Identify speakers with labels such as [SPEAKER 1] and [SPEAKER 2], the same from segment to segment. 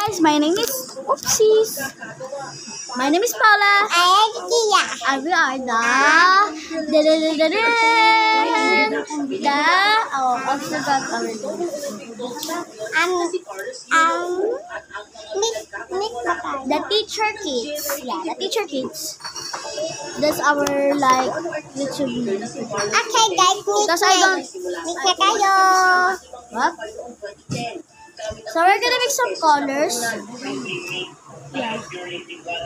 [SPEAKER 1] guys, my name is Oopsies. My name is Paula. And we are I forgot already. The Teacher Kids. Yeah, the Teacher Kids. That's our YouTube name.
[SPEAKER 2] Okay guys,
[SPEAKER 1] Because I don't.
[SPEAKER 2] meet na kayo.
[SPEAKER 1] What? So we're gonna make some colors. Yeah.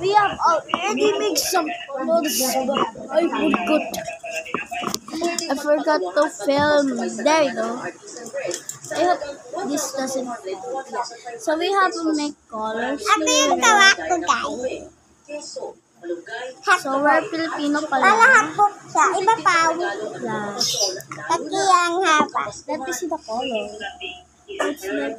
[SPEAKER 1] We have already made some colors, but I forgot to film. There you go. I hope this doesn't fit. So we have to make colors.
[SPEAKER 2] Ito yung gawa ko guys.
[SPEAKER 1] So we're Filipino
[SPEAKER 2] Para
[SPEAKER 1] pala.
[SPEAKER 2] hapok siya. Iba pa.
[SPEAKER 1] Yeah.
[SPEAKER 2] Pati ang haba.
[SPEAKER 1] Let me see the color. It's like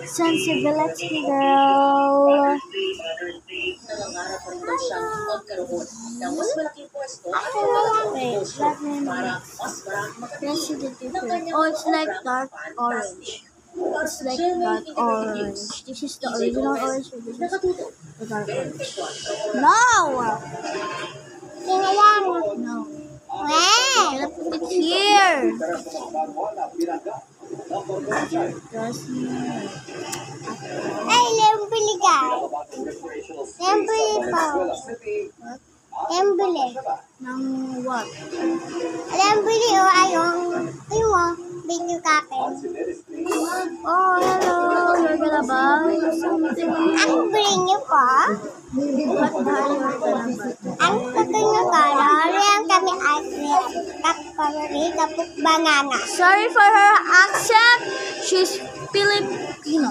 [SPEAKER 1] sensibility, girl. Wait, let me let's see the difference. Oh, it's like dark orange. It's like dark orange. This is the original orange. This is the dark orange. No!
[SPEAKER 2] Tingnan lang.
[SPEAKER 1] No.
[SPEAKER 2] Wow.
[SPEAKER 1] I'm gonna put it here. Just
[SPEAKER 2] Ay, lembili guys. Lembili po. Lembili.
[SPEAKER 1] ng what?
[SPEAKER 2] Lembili o ayong. Ayun mo. Video capin.
[SPEAKER 1] Oh, hello. You're gonna buy something.
[SPEAKER 2] Ang bili niyo po.
[SPEAKER 1] What buy you're gonna buy?
[SPEAKER 2] Ang tutoy na color. Yan kami ice cream. Kapag kapag banana.
[SPEAKER 1] Sorry for her accent. She's Filipino.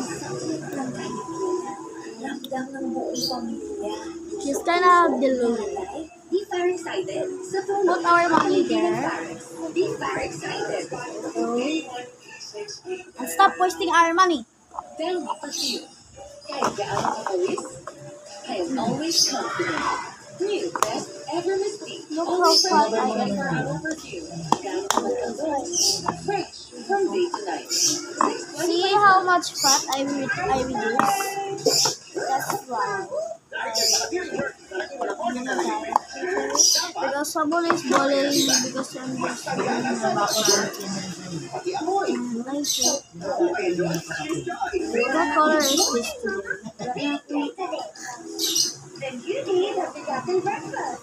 [SPEAKER 1] She's kind of delulu. Put our money there. And stop wasting our money. Look how fat I am. See how much fat I reduce? That's why. Because someone is bothering me because I'm just what color is this today?
[SPEAKER 2] Then you need a forgotten breakfast.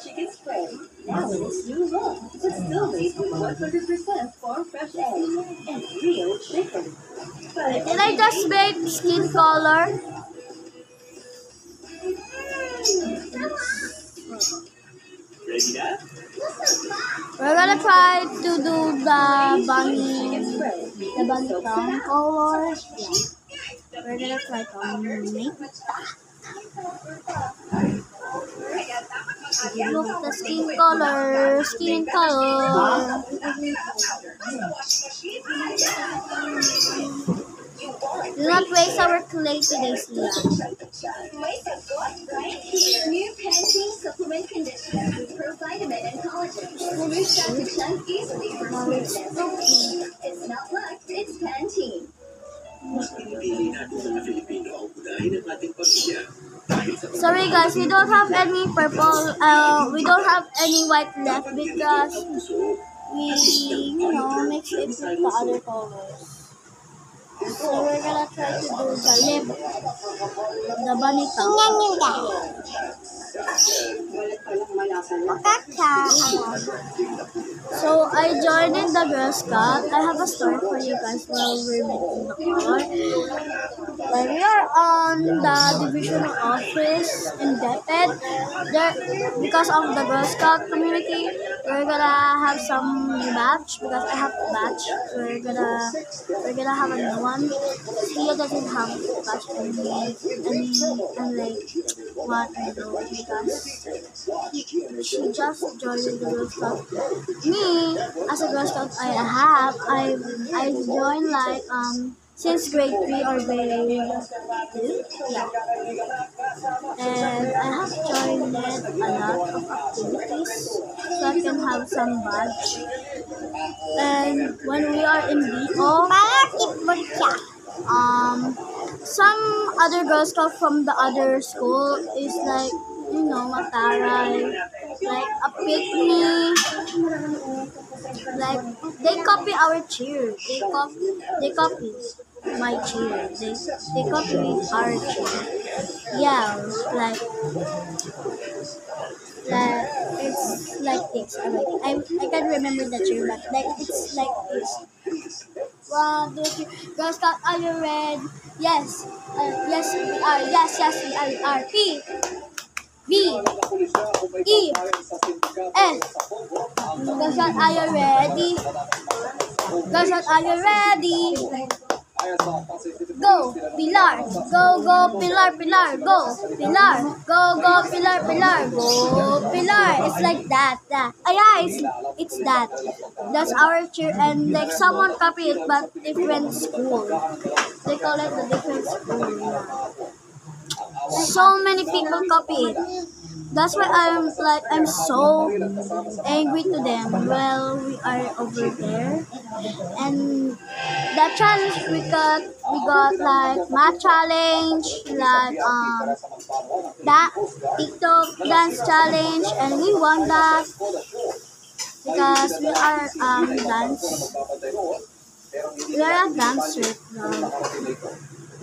[SPEAKER 2] Chicken spread. Now it's new look, but still made with 100% farm fresh eggs and real chicken.
[SPEAKER 1] Did I just make skin color? We're gonna try to do the bunny tongue color. Yeah. We're gonna try to make. Look, the skin color. Do not waste our clay today, Sia.
[SPEAKER 2] New Pantene supplement conditioner with provitamin and collagen. Removes toxic chunks easily for sweetness. It's not luck, it's Pantene.
[SPEAKER 1] Sorry guys, we don't have any purple, we don't have any white left because we, mix it with the other colors. So we're gonna try to do the lip, the bunny tongue.
[SPEAKER 2] Tingnan nyo guys.
[SPEAKER 1] So I joined in the Girl Scout. I have a story for you guys while we're making the color. When we are on the divisional office in DepEd, because of the Girl Scout community, we're gonna have some batch because I have a batch. We're gonna have a new one. Sia doesn't have a batch and like what I do because she just joined the Girl Scout. Me, as a Girl Scout, I joined like since grade 3 or grade 2. Yeah. And I have joined a lot of activities so I can have some badge. And when we are in DO, some other girls come from the other school is like, you know, Mataray, like a picnic, like they copy our cheer. They copy my cheer. They copy our cheer. Yeah, like it's like this. I can't remember the cheer, but like it's like this. 1, 2, 3. Girl Scout, are you ready? Yes. Yes, we are. Yes, we are. We are. P. B. E. S. Girl Scout, are you ready? Girl Scout, are you ready? Go, Pilar. Go, Pilar, Go, Pilar. Go, Pilar. Go, Pilar. It's like that. Oh yeah, it's that. That's our cheer, and like someone copy it, but different school. They call it the different school. Yeah. So many people copy it. That's why I'm so angry to them. Well, we are over there, and that challenge we got like math challenge, like that TikTok dance challenge, and we won that because we are a dancer now.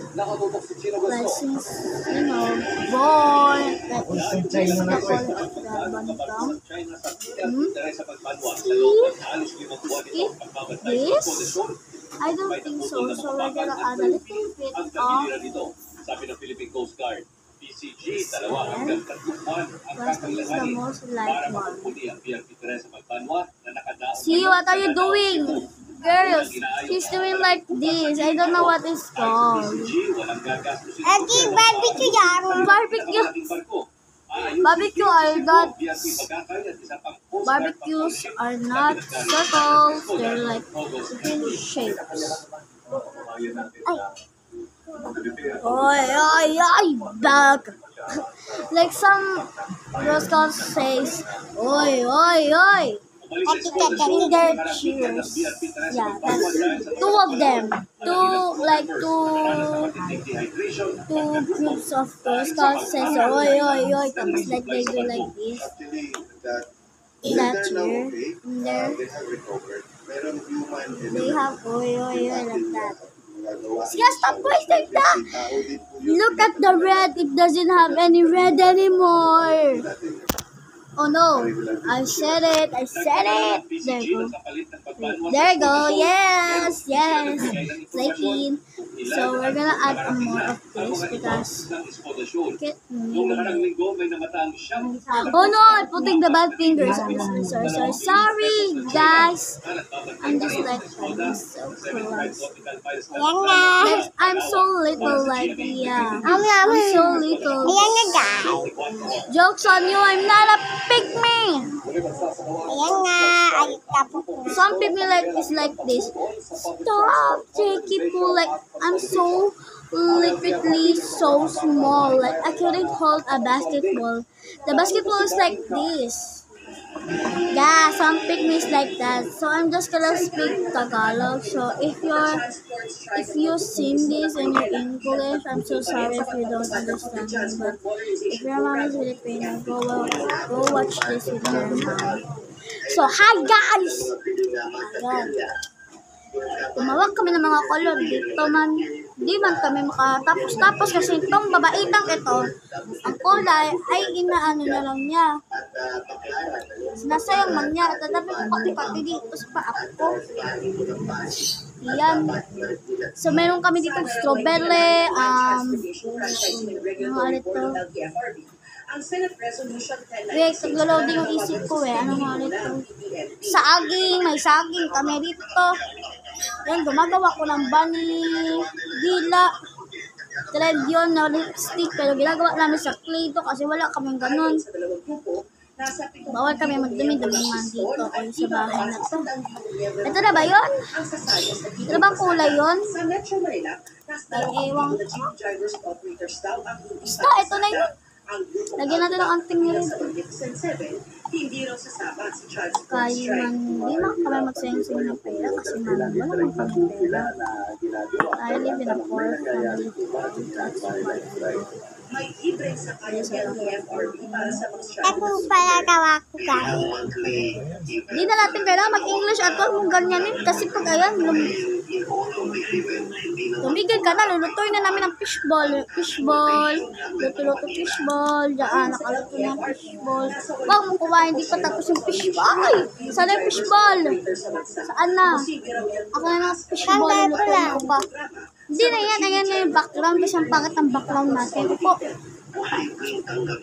[SPEAKER 1] Like since you know born, like it's the quality of the bandang. This? I don't think so. So we're gonna add a little bit of
[SPEAKER 3] Sabi ng Philippine Coast Guard, PCG, dalawa
[SPEAKER 1] and
[SPEAKER 3] hanggang 3
[SPEAKER 1] plastic is the most light one.
[SPEAKER 3] muli ang PRP Teresa Magbanwa na nakadaog.
[SPEAKER 1] See, what are you doing? Girls, he's doing like this. I don't know what it's called.
[SPEAKER 3] Walang gagastusin.
[SPEAKER 1] Barbecue yan. Barbecue are not. Barbecues are not circles. They're like different shapes. Oy, back. Like some Girl Scouts says, oy. In their cheers. Yeah, that's 2 of them. Two groups of Girl Scouts says, oy. Tapos like they do like this. That cheer. In there. They have oy like that. Yeah, stop wasting that! Look at the red. It doesn't have any red anymore. Oh no, I said it. There you go. Yes. Flaking. So we're gonna add more of this because look at me. Oh no, I'm putting the bad fingers. Sorry guys. I'm just like so close. Like, I'm so little, like I'm so little. Jokes on you, I'm not a pygmy. Some pygmy is like this. Stop taking pull, like I'm so literally so small, like I couldn't hold a basketball. The basketball is like this. Yeah, some pygmies like that. So I'm just gonna speak Tagalog. So if you sing this and you're English, I'm so sorry if you don't understand me. But if your mom is Filipino, go watch this with your mom. So hi guys! Ayan. Tumawag kami ng mga kolor dito man. Di man kami makatapos kasi itong babaitang ito, ang kulay ay inaano na lang niya. Sinasayang man niya. Tatabi ko pati dito sa paa ko. Yan. So meron kami dito strawberry, ano ito? Wait, nag-loading yung isip ko ano nga ito? Saging, may saging kami dito. Yan, gumagawa ko ng bunny, dila. Trend yun na lipstick, pero ginagawa namin sa clay to kasi wala kaming ganun.
[SPEAKER 2] Nasa 7
[SPEAKER 1] Bawal kami magdumi-dumi man dito o sa bahay na to. Ito na ba yun?
[SPEAKER 2] ang sasali sa
[SPEAKER 1] Ito na bang kulay yun?
[SPEAKER 2] Sa Metro Manila, nasa
[SPEAKER 1] Ay, ewan
[SPEAKER 2] the chief drivers operators daw ang
[SPEAKER 1] Basta, ito na yun.
[SPEAKER 2] ang grupo
[SPEAKER 1] Lagyan natin ng anting nila.
[SPEAKER 2] sa Magnificent 7, hindi raw sasama sa charge of
[SPEAKER 1] Kaya
[SPEAKER 2] strike.
[SPEAKER 1] man, hindi man kami magsayang-sayang ng pera kasi man, wala man kami pera. I live in a poor family. That's why.
[SPEAKER 2] May libre sa kanya ng FRB para sa mga strike.
[SPEAKER 4] Ako pala gawa ko guys.
[SPEAKER 1] Hindi na natin kailangan mag-English at huwag mong ganyanin kasi pag ayan, tumigil ka na, lulutuin na namin ang fishball. Fishball, luto-luto fishball, dyan, nakaluto na ang fishball. Huwag mong kumain, hindi pa tapos yung fishball. Ay, saan yung fishball? Saan na? Ako na ng fishball, lulutuin ko pa. Hindi na yan, ayan na yung background kasi ang pangit ang background natin. Po,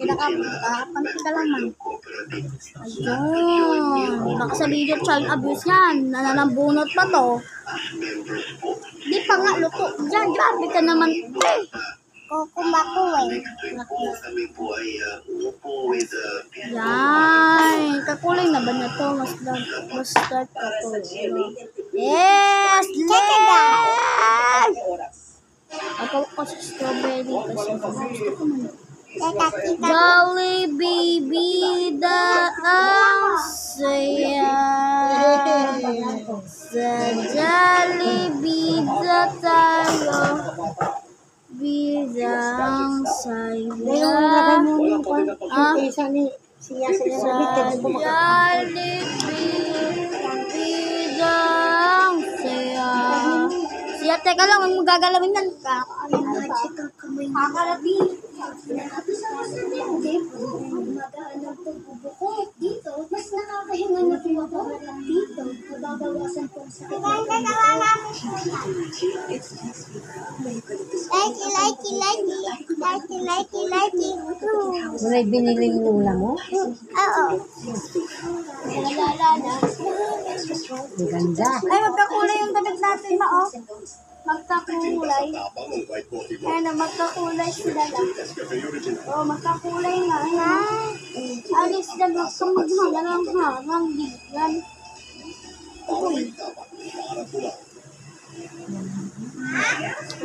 [SPEAKER 1] kinakapanti ka lang man. Ayun, baka sa video child abuse yan, nananambunot pa to. Di pa nga, luto. Diyan, grabe ka naman. Eh,
[SPEAKER 4] Kukumako eh.
[SPEAKER 1] yan, kakulay na ba na to? Mas start ka to. Yes, yes! Ako kasi strawberry kasi gusto ko man.
[SPEAKER 4] Kakakita
[SPEAKER 1] Jollibee bida ang saya. Sa Jollibee da tayo. Bida ang saya. Ah, sa Jollibee bida ang saya. Siya, teka lang, huwag mo gagalawin yan.
[SPEAKER 4] kakalabi. At sa masarili, magaan ng pagbubuko dito, mas nakakahinga na tumabawalan dito, nababawasan po sa sakit. Likey.
[SPEAKER 5] May biniling lula mo?
[SPEAKER 4] Oo.
[SPEAKER 5] Ang ganda.
[SPEAKER 1] Ay, magkakulay yung damit natin na, oh. Magkakulay. Ayan na, magkakulay sila lang. Oh, magkakulay na. Alis dyan, magkamaghangang di yan. Uy.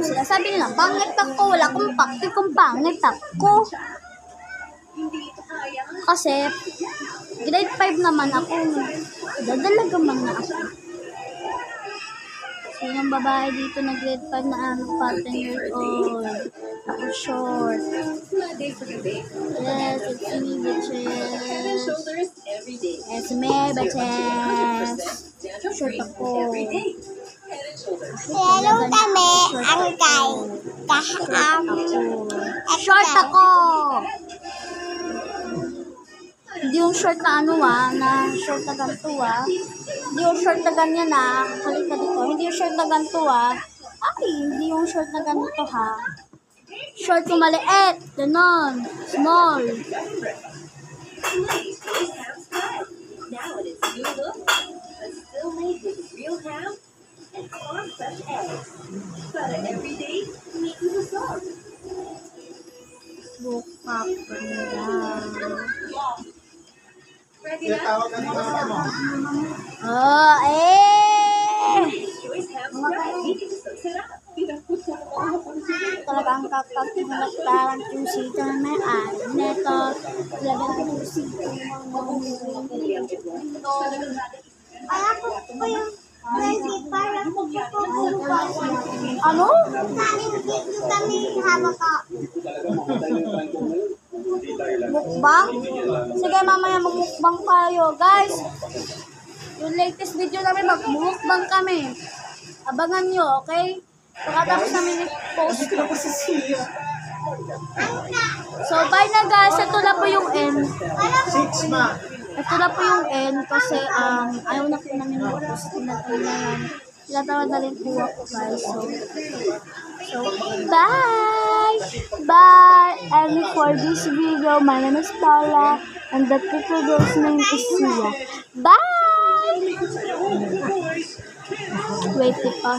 [SPEAKER 1] Sila sabi nila, pangit ako. Wala akong pakti kung pangit ako. Kasi, grade 5 naman ako. Dadalaga man na ako. Sinong babae dito na grade 5 na ano pa, 10 years old. Ako short. Yes, it's me, bitches. It's me, bitches. Short ako.
[SPEAKER 4] Hello kami, ang kay
[SPEAKER 1] Short ako! Hindi yung short na ano na short na ganito Hindi yung short na ganyan halika dito. Hindi yung short na ganito Ay, hindi yung short na ganito Short yung maliit, ganon, small.
[SPEAKER 2] Now in its new look, but still made with real ham and farm fresh eggs. Para every day, meet with a song.
[SPEAKER 1] Buka pa nila.
[SPEAKER 2] Ready na?
[SPEAKER 1] Oh,
[SPEAKER 2] Joyce ham spread. Isang sarap.
[SPEAKER 1] talagang kakapinat parang kusita na may neto. Talagang kusita
[SPEAKER 4] Kaya ko yung para
[SPEAKER 1] ano?
[SPEAKER 4] dito kami hawak ka.
[SPEAKER 1] Mukbang? Sige, mamaya magmukbang tayo. Guys, yung latest video namin, magmukbang kami. Abangan nyo, okay? Pagkatapos namin i-post ko sa siya. So, bye na guys. Ito na po yung end. Ito na po yung end kasi ayaw na po namin mag-post. Tinatawad na rin po ako guys. So, bye! Bye! And for this video, my name is Paula and the little girl's name is Sia. Bye! Wait pa.